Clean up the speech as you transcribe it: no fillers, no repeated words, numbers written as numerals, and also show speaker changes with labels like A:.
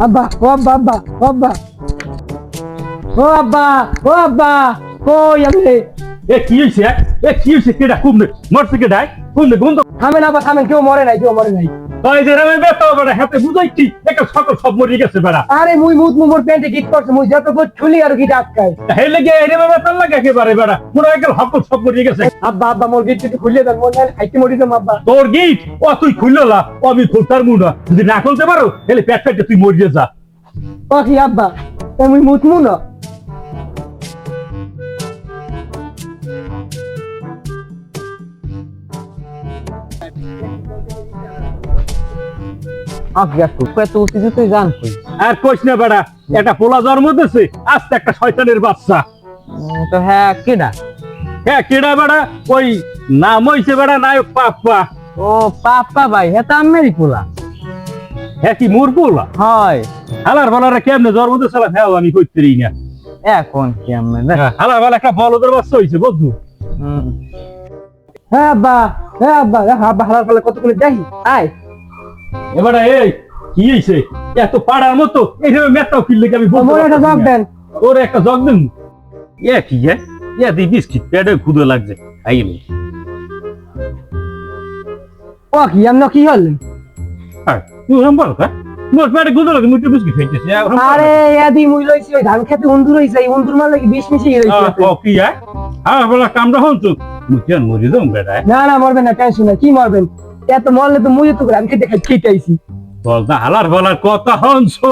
A: আব্বা ও আব্বা আব্বা ও আব্বা ও আব্বা ও আব্বা কই আমি
B: কি হয়েছে কি হয়েছে কেডা কুমনে মরছে কেডাই কুমনে গন্ধ
A: থামেন আব্বা থামেন, কেউ মরে নাই।
B: তাই যে আমি বেটা বেটা হাতে বুঝাইছি একটা সকল সব মরে গেছে বেড়া
A: আরে মুই মুত মোর প্যান্টে গিট করছে, মুই যত কই ছুলি আর গিট আটকায়।
B: হে লেগে এরে বাবা তার লাগে একেবারে বেড়া মনে হয় সকল সব মরে গেছে।
A: আব্বা আব্বা মোর গিট একটু খুলে দেন, মোর না খাইতে মরি যাম আব্বা।
B: তোর গিট ও তুই খুললা ও আমি খুলতার মুনা যদি না খুলতে পারো তাহলে পেট পেটে তুই মরিয়ে যা।
A: ও কি আব্বা মুই মুতমু না।
B: আর কইস না বেড়া একটা পোলা জন্ম দিয়েছে আস্তে একটা শয়তানের বাচ্চা।
A: তো হ্যাঁ কেডা?
B: হ্যাঁ কেডা বেড়া ওই নাম হইছে বেড়া নায়ক পাপ্পা।
A: ও পাপ্পা ভাই, হ্যাঁ তো আমেরই পোলা।
B: হ্যাঁ কি মোর পোলা?
A: হয়
B: হালার বালারা কেমনে জন্ম দিয়েছে হ্যাঁ আমি কইতেরি না
A: এখন কেমন
B: হালার বালা একটা বলদের বাচ্চা হইছে বুঝছো।
A: হ্যাঁ আব্বা আব্বা হালার পালা কতগুলো দেখি আয়।
B: এবারে এই কি হইছে এত পাড়ার মতো এইভাবে মেটাও কিনলে আমি
A: মোর একটা জগ দেন।
B: ওর একটা জগ দেন। কি দি বিস্কিট পেটে ক্ষুদে লাগছে খাইলে।
A: ও কি এমন কি হল?
B: তুই সম্পর্ক মোর পেটে ক্ষুদে লাগে মুই বিস্কিট খাইতেছি।
A: আরে এদি মুই লইছি ওই ধান খেতে উন্দুর হইছে, এই উন্দুর মারলে কি বিষ মিশিয়ে রইছে।
B: কি হ্যাঁ বলা কামটা হন তো মুই কেন মরি যাম বেটা।
A: না মরবেন না, টেনশন নাই, কি মরবেন? এত মরলে তো মুই তো ধান খেতে খাইতে আইছি।
B: বল না হালার বলার কথা হনছো।